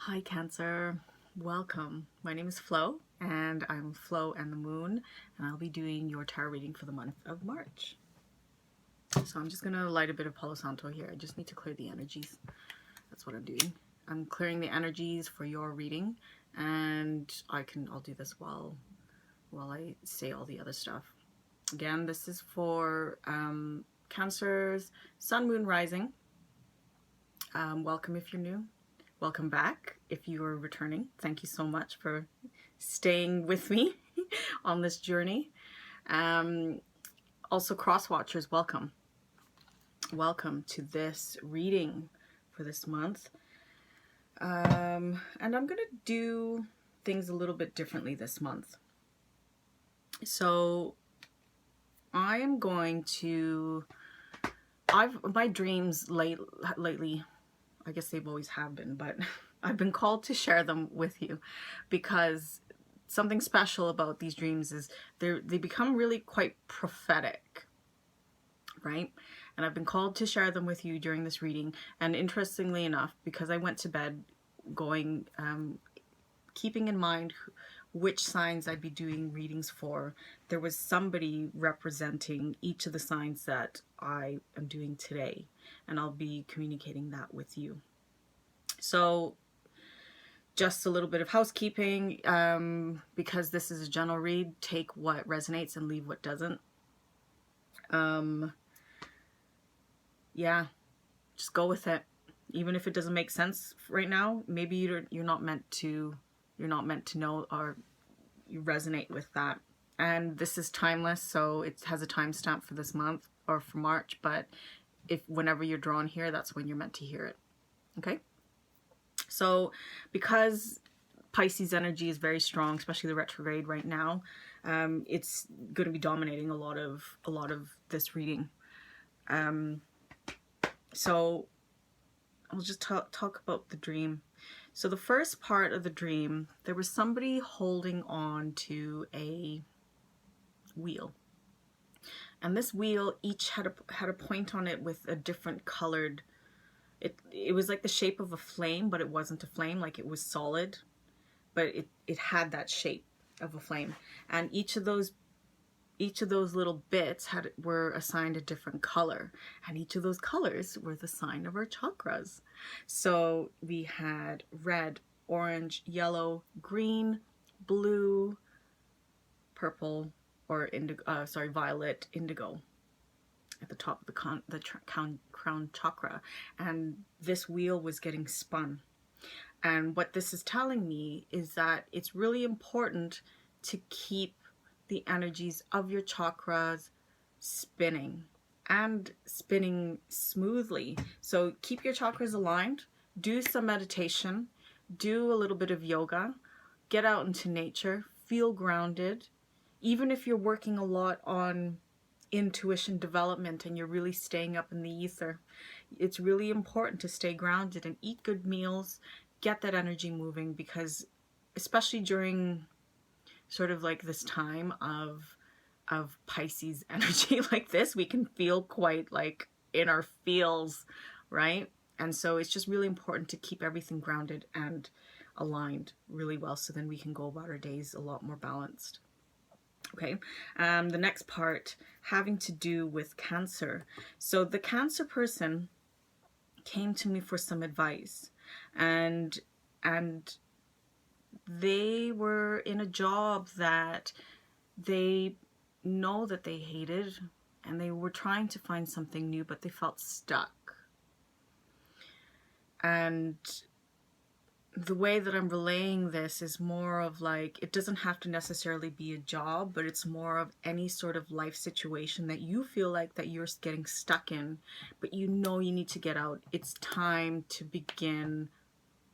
Hi Cancer, welcome. My name is Flo and I'm Flo and the Moon, and I'll be doing your tarot reading for the month of March. So I'm just going to light a bit of Palo Santo here. I just need to clear the energies. That's what I'm doing. I'm clearing the energies for your reading, and I'll do this while I say all the other stuff. Again, this is for Cancer's Sun, Moon, Rising. Welcome if you're new. Welcome back if you are returning. Thank you so much for staying with me on this journey. Also, cross-watchers, welcome. Welcome to this reading for this month. And I'm going to do things a little bit differently this month. So I am going to... my dreams lately, I guess they've always have been, but I've been called to share them with you because something special about these dreams is they become really quite prophetic, right? And I've been called to share them with you during this reading. And interestingly enough, because I went to bed keeping in mind which signs I'd be doing readings for, there was somebody representing each of the signs that I am doing today, and I'll be communicating that with you. So just a little bit of housekeeping, because this is a general read, take what resonates and leave what doesn't. Yeah, just go with it. Even if it doesn't make sense right now, maybe you're not meant to know, or you resonate with that. And this is timeless, so it has a timestamp for this month or for March, but whenever you're drawn here, that's when you're meant to hear it. Okay? So because Pisces energy is very strong, especially the retrograde right now, it's going to be dominating a lot of this reading. So I'll just talk about the dream. So the first part of the dream, there was somebody holding on to a wheel. And this wheel each had a point on it with a different colored, it was like the shape of a flame, but it wasn't a flame, like it was solid, but it had that shape of a flame. And each of those little bits were assigned a different color, and each of those colors were the sign of our chakras. So we had red, orange, yellow, green, blue, purple, or indigo, violet, indigo at the top of the crown chakra. And this wheel was getting spun. And what this is telling me is that it's really important to keep the energies of your chakras spinning, and spinning smoothly. So keep your chakras aligned, do some meditation, do a little bit of yoga, get out into nature, feel grounded. Even if you're working a lot on intuition development and you're really staying up in the ether, it's really important to stay grounded and eat good meals, get that energy moving, because especially during sort of like this time of Pisces energy like this, we can feel quite like in our feels, right? And so it's just really important to keep everything grounded and aligned really well, so then we can go about our days a lot more balanced. Okay, the next part having to do with Cancer. So the Cancer person came to me for some advice, and they were in a job that they know that they hated, and they were trying to find something new, but they felt stuck. And the way that I'm relaying this is more of like, it doesn't have to necessarily be a job, but it's more of any sort of life situation that you feel like that you're getting stuck in, but you know you need to get out. It's time to begin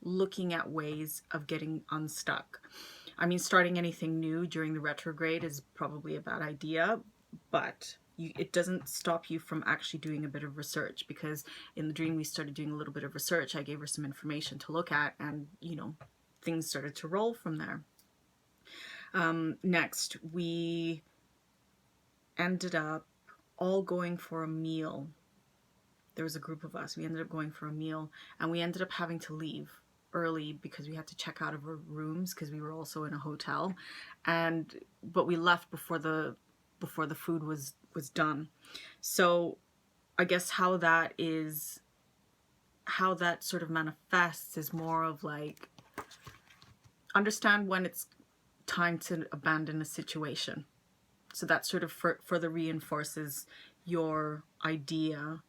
looking at ways of getting unstuck. I mean, starting anything new during the retrograde is probably a bad idea, but it doesn't stop you from actually doing a bit of research, because in the dream we started doing a little bit of research. I gave her some information to look at, and you know, things started to roll from there. Next, we ended up all going for a meal. There was a group of us. We ended up going for a meal, and we ended up having to leave early because we had to check out of our rooms because we were also in a hotel, but we left before the food was done. So I guess how that sort of manifests is more of like, understand when it's time to abandon a situation. So that sort of further reinforces your idea,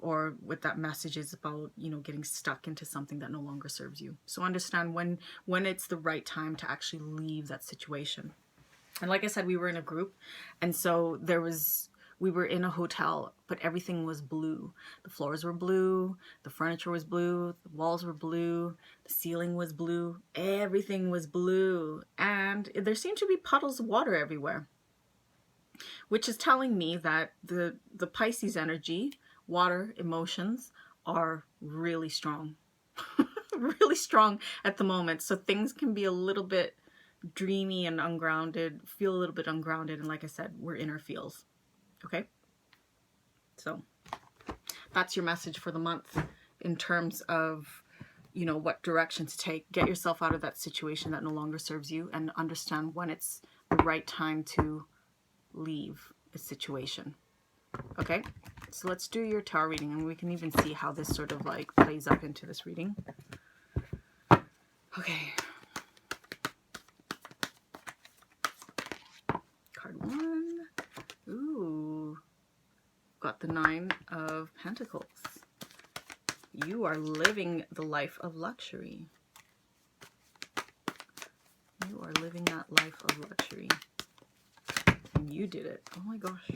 or what that message is about, you know, getting stuck into something that no longer serves you. So understand when it's the right time to actually leave that situation. And like I said, we were in a group, and so we were in a hotel, but everything was blue. The floors were blue, the furniture was blue, the walls were blue, the ceiling was blue, everything was blue. And there seemed to be puddles of water everywhere, which is telling me that the Pisces energy, water, emotions are really strong. Really strong at the moment. So things can be a little bit dreamy and ungrounded, feel a little bit ungrounded. And like I said, we're inner feels. Okay? So that's your message for the month in terms of, you know, what direction to take. Get yourself out of that situation that no longer serves you, and understand when it's the right time to leave a situation. Okay, so let's do your tarot reading, and we can even see how this sort of like plays up into this reading. Okay. Card 1. Ooh. Got the 9 of Pentacles. You are living the life of luxury. You are living that life of luxury. And you did it. Oh my gosh.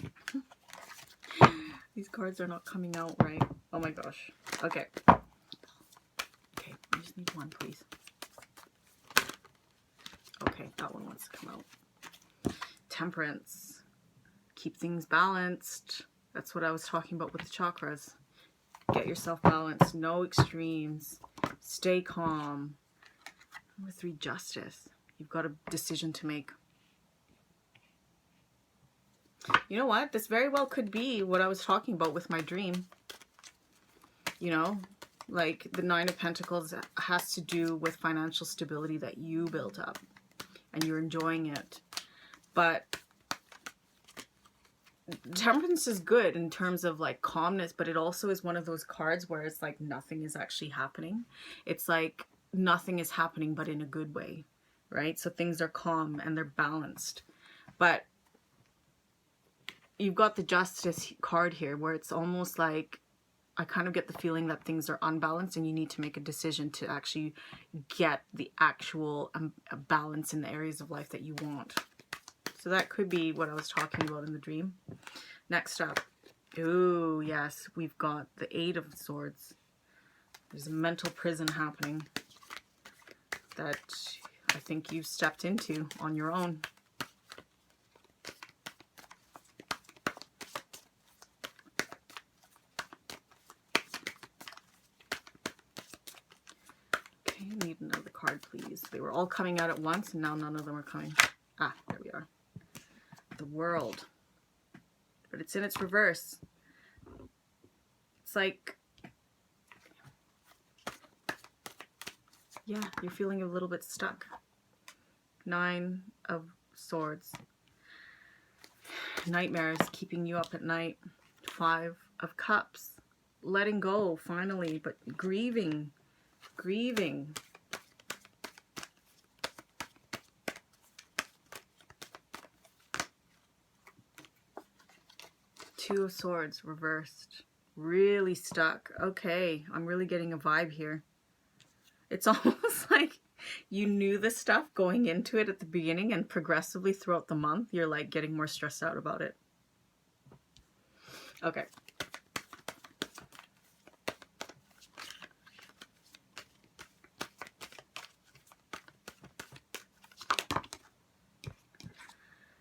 These cards are not coming out right. Oh my gosh. Okay. Okay, I just need one, please. Okay, that one wants to come out. Temperance. Keep things balanced. That's what I was talking about with the chakras. Get yourself balanced. No extremes. Stay calm. Number 3, Justice. You've got a decision to make. You know what? This very well could be what I was talking about with my dream. You know, like the 9 of Pentacles has to do with financial stability that you built up and you're enjoying it. But Temperance is good in terms of like calmness, but it also is one of those cards where it's like nothing is actually happening. It's like nothing is happening, but in a good way, right? So things are calm and they're balanced. But you've got the Justice card here where it's almost like I kind of get the feeling that things are unbalanced and you need to make a decision to actually get the actual balance in the areas of life that you want. So that could be what I was talking about in the dream. Next up. Ooh, yes, we've got the 8 of Swords. There's a mental prison happening that I think you've stepped into on your own. Okay, I need another card, please. They were all coming out at once, and now none of them are coming. Ah, there we are. The World. But it's in its reverse. It's like, yeah, you're feeling a little bit stuck. 9 of Swords. Nightmares keeping you up at night. 5 of Cups. Letting go, finally, but grieving. Grieving. 2 of Swords reversed. Really stuck. Okay, I'm really getting a vibe here. It's almost like you knew this stuff going into it at the beginning, and progressively throughout the month, you're like getting more stressed out about it. Okay.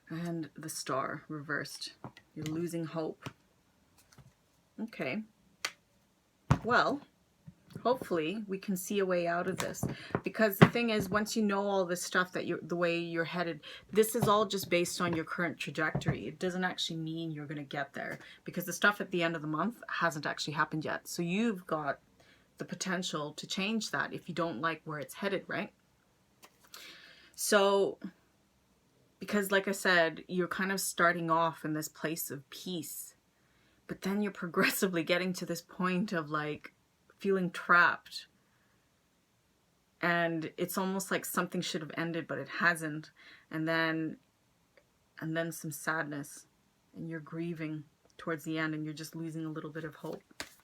And the Star reversed. You're losing hope. Okay. Well, hopefully we can see a way out of this. Because the thing is, once you know all this stuff, that the way you're headed, this is all just based on your current trajectory. It doesn't actually mean you're going to get there. Because the stuff at the end of the month hasn't actually happened yet. So you've got the potential to change that if you don't like where it's headed, right? So, because like I said, you're kind of starting off in this place of peace, but then you're progressively getting to this point of like feeling trapped. And it's almost like something should have ended, but it hasn't. And then some sadness, and you're grieving towards the end, and you're just losing a little bit of hope.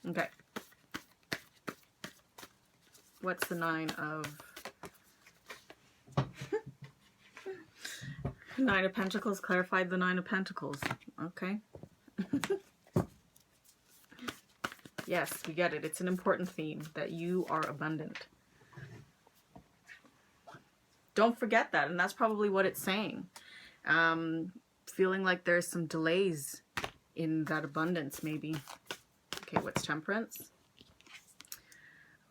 Okay. What's the Nine of... Nine of Pentacles clarified the Nine of Pentacles. Okay. Yes, we get it. It's an important theme that you are abundant. Don't forget that, and that's probably what it's saying. Feeling like there's some delays in that abundance, maybe. Okay, what's Temperance?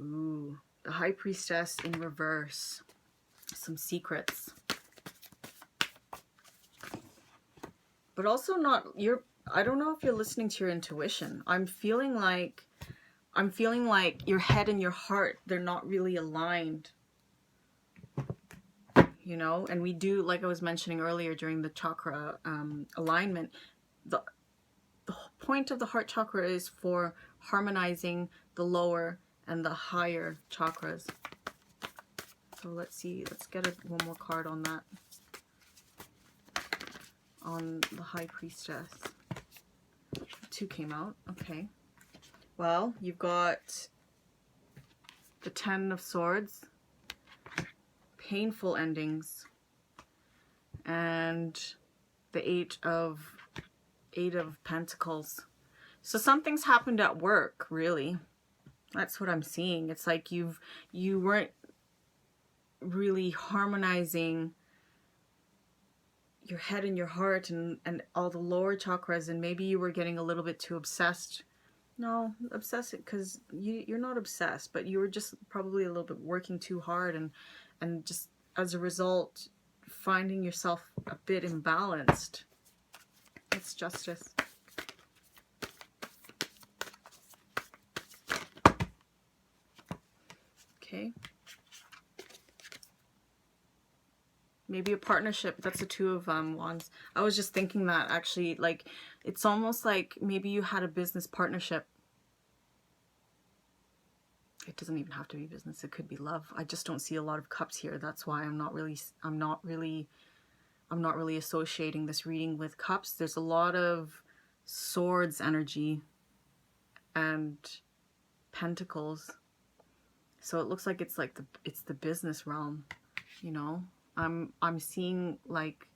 Ooh, the High Priestess in reverse. Some secrets. But also not, I don't know if you're listening to your intuition. I'm feeling like your head and your heart, they're not really aligned. You know, and we do, like I was mentioning earlier during the chakra alignment, the point of the heart chakra is for harmonizing the lower and the higher chakras. So let's see, let's get one more card on that. On the High Priestess. 2 came out. Okay. Well, you've got the 10 of Swords, painful endings, and the 8 of Pentacles. So something's happened at work, really. That's what I'm seeing. It's like you weren't really harmonizing your head and your heart and all the lower chakras, and maybe you were getting a little bit too obsessed. No, obsessed, because you're not obsessed, but you were just probably a little bit working too hard, and just as a result finding yourself a bit imbalanced. It's Justice. Okay. Maybe a partnership. That's the 2 of Wands. I was just thinking that, actually. Like, it's almost like maybe you had a business partnership. It doesn't even have to be business. It could be love. I just don't see a lot of cups here. That's why I'm not really associating this reading with cups. There's a lot of swords energy and pentacles. So it looks like it's the business realm, you know? I'm seeing like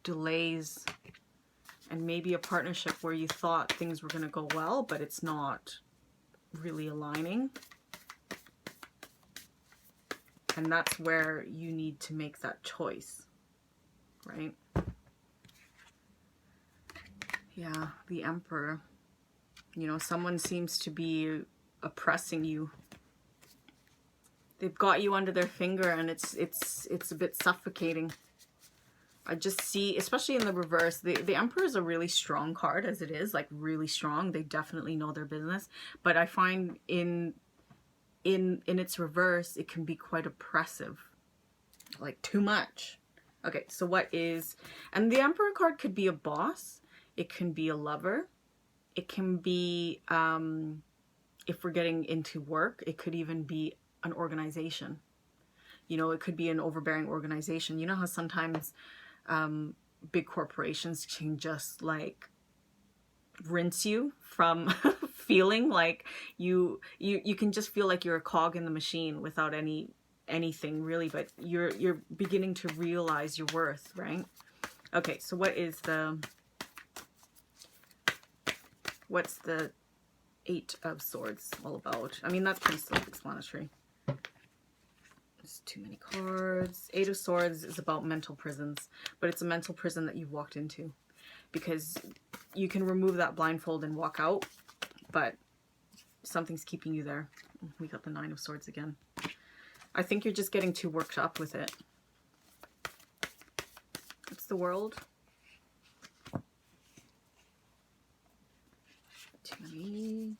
delays and maybe a partnership where you thought things were going to go well, but it's not really aligning. And that's where you need to make that choice, right? Yeah, the Emperor. You know, someone seems to be oppressing you. They've got you under their finger, and it's a bit suffocating. I just see, especially in the reverse, the Emperor is a really strong card as it is, like really strong. They definitely know their business. But I find in its reverse, it can be quite oppressive, like too much. Okay, so what is, and the Emperor card could be a boss. It can be a lover. It can be, if we're getting into work, it could even be an organization. You know, it could be an overbearing organization. You know how sometimes big corporations can just like rinse you from feeling like you can just feel like you're a cog in the machine without anything really, but you're beginning to realize your worth, right? Okay, so what's the 8 of Swords all about? I mean, that's pretty self-explanatory. There's too many cards. 8 of Swords is about mental prisons, but it's a mental prison that you've walked into, because you can remove that blindfold and walk out, but something's keeping you there. We got the 9 of Swords again. I think you're just getting too worked up with it. It's the World. Too many.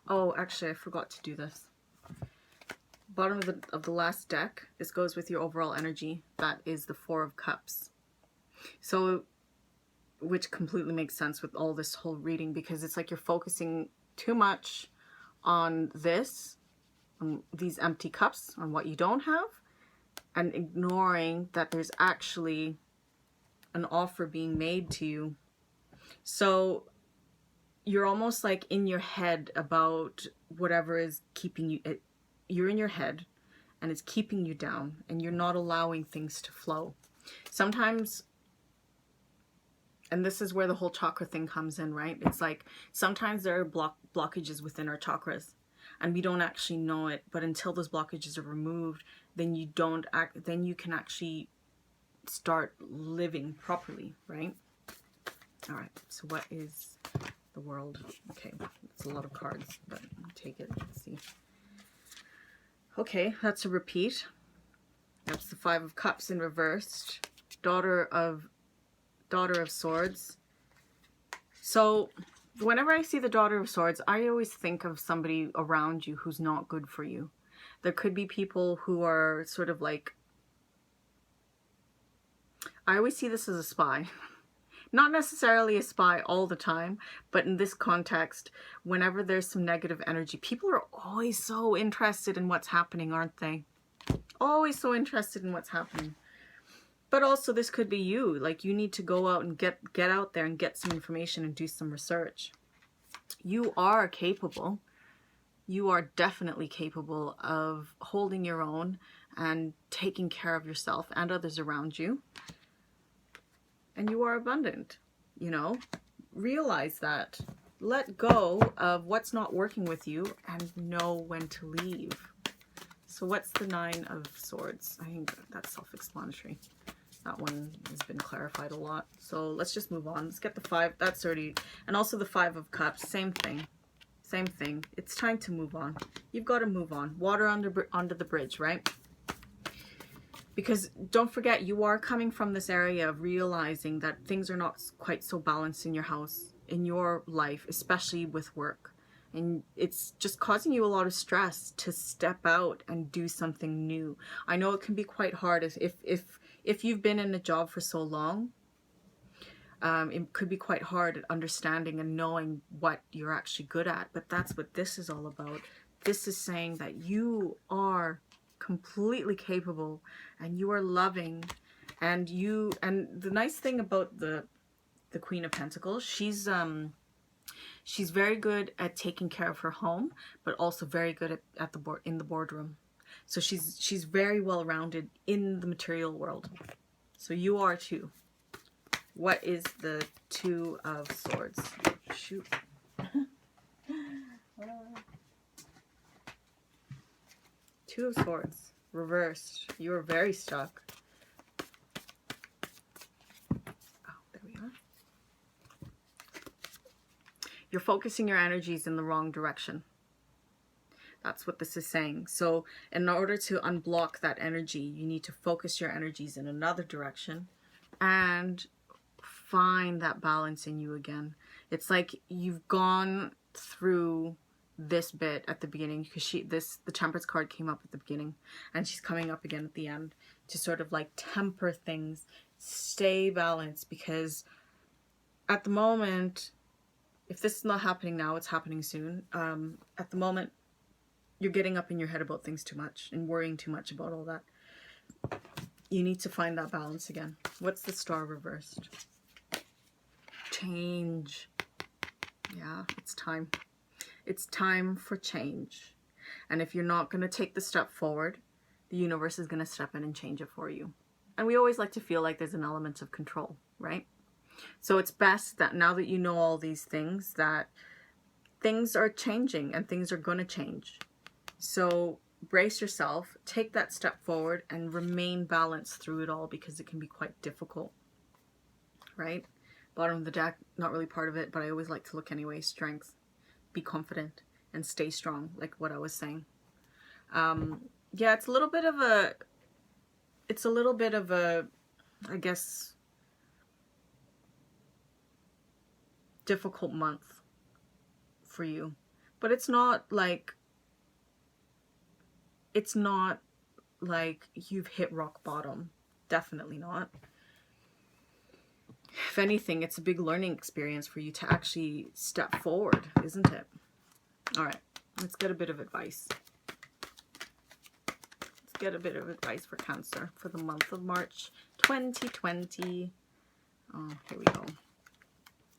Oh, actually, I forgot to do this. Bottom of the last deck, this goes with your overall energy. That is the Four of Cups. So, which completely makes sense with all this whole reading, because it's like you're focusing too much on this, on these empty cups, on what you don't have, and ignoring that there's actually an offer being made to you. So you're almost like in your head about whatever is keeping you, you're in your head and it's keeping you down, and you're not allowing things to flow. Sometimes, and this is where the whole chakra thing comes in, right? It's like sometimes there are blockages within our chakras and we don't actually know it, but until those blockages are removed, then you can actually start living properly, right? All right, so what is the world? Okay, it's a lot of cards, but I'll take it. Let's see. Okay, that's a repeat. That's the Five of Cups in reversed. Daughter of Swords. So whenever I see the Daughter of Swords, I always think of somebody around you who's not good for you. There could be people who are sort of like, I always see this as a spy. Not necessarily a spy all the time, but in this context, whenever there's some negative energy, people are always so interested in what's happening, aren't they? Always so interested in what's happening. But also this could be you. Like, you need to go out and get out there and get some information and do some research. You are capable. You are definitely capable of holding your own and taking care of yourself and others around you. And you are abundant, you know, realize that. Let go of what's not working with you and know when to leave. So what's the Nine of Swords? I think that's self-explanatory. That one has been clarified a lot. So let's just move on. Let's get the Five. That's already, and also the Five of Cups. Same thing. Same thing. It's time to move on. You've got to move on. Water under the bridge, right? Because don't forget, you are coming from this area of realizing that things are not quite so balanced in your house, in your life, especially with work. And it's just causing you a lot of stress to step out and do something new. I know it can be quite hard if you've been in a job for so long. It could be quite hard at understanding and knowing what you're actually good at. But that's what this is all about. This is saying that you are completely capable and you are loving, and the nice thing about the Queen of Pentacles, she's very good at taking care of her home, but also very good at in the boardroom. So she's very well rounded in the material world. So you are too. What is the Two of Swords? Shoot. Two of Swords, reversed. You are very stuck. Oh, there we are. You're focusing your energies in the wrong direction. That's what this is saying. So in order to unblock that energy, you need to focus your energies in another direction and find that balance in you again. It's like you've gone through this bit at the beginning, because the Temperance card came up at the beginning, and she's coming up again at the end to sort of like temper things, stay balanced, because at the moment, if this is not happening now, it's happening soon. At the moment, you're getting up in your head about things too much and worrying too much about all that. You need to find that balance again. What's the Star reversed? Change. Yeah, it's time. It's time for change. And if you're not going to take the step forward, the universe is going to step in and change it for you. And we always like to feel like there's an element of control, right? So it's best that now that you know all these things, that things are changing and things are going to change. So brace yourself, take that step forward, and remain balanced through it all, because it can be quite difficult, right? Bottom of the deck, not really part of it, but I always like to look anyway. Strength. Be confident and stay strong, like what I was saying. Yeah, it's a little bit of a, I guess, difficult month for you. But it's not like you've hit rock bottom. Definitely not. If anything, it's a big learning experience for you to actually step forward, isn't it? All right, let's get a bit of advice. Let's get a bit of advice for Cancer for the month of March 2020. Oh, here we go.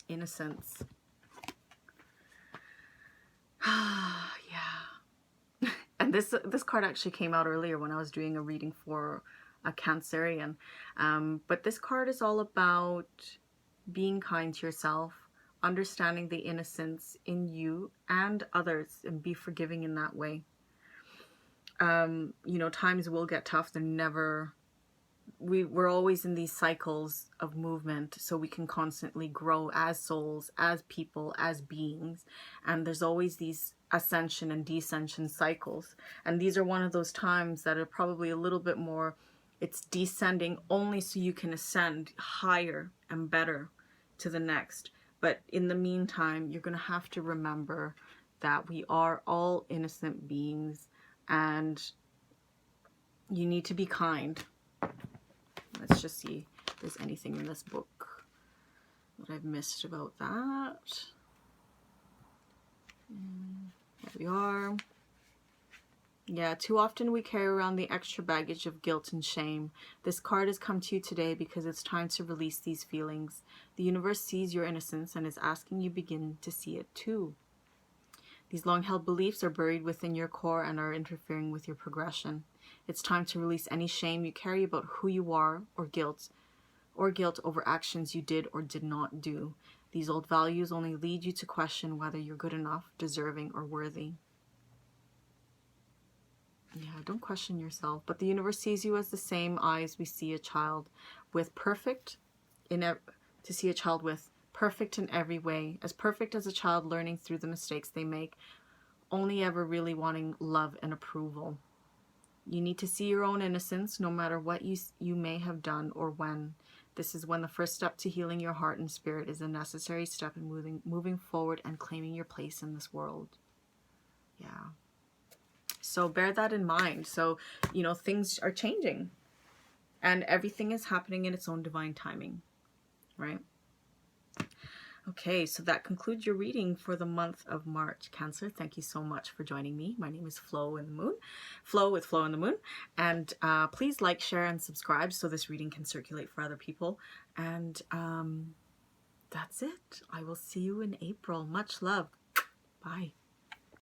Innocence. Yeah. And this card actually came out earlier when I was doing a reading for a Cancerian. But this card is all about being kind to yourself, understanding the innocence in you and others, and be forgiving in that way. You know, times will get tough. They're never... We're always in these cycles of movement, so we can constantly grow as souls, as people, as beings. And there's always these ascension and descension cycles. And these are one of those times that are probably a little bit more, it's descending only so you can ascend higher and better to the next. But in the meantime, you're going to have to remember that we are all innocent beings, and you need to be kind. Let's just see if there's anything in this book that I've missed about that. Here we are. Yeah, too often we carry around the extra baggage of guilt and shame. This card has come to you today because it's time to release these feelings. The universe sees your innocence and is asking you begin to see it too. These long-held beliefs are buried within your core and are interfering with your progression. It's time to release any shame you carry about who you are, or guilt over actions you did or did not do. These old values only lead you to question whether you're good enough, deserving, or worthy. Yeah, don't question yourself. But the universe sees you as the same eyes we see a child with perfect in every way, as perfect as a child learning through the mistakes they make, only ever really wanting love and approval. You need to see your own innocence, no matter what you may have done or when. This is when the first step to healing your heart and spirit is a necessary step in moving forward and claiming your place in this world. Yeah. So bear that in mind. So, you know, things are changing and everything is happening in its own divine timing, right? Okay, so that concludes your reading for the month of March, Cancer. Thank you so much for joining me. My name is Flo in the Moon, Flo with Flo in the Moon. And please like, share, and subscribe so this reading can circulate for other people. And that's it. I will see you in April. Much love. Bye.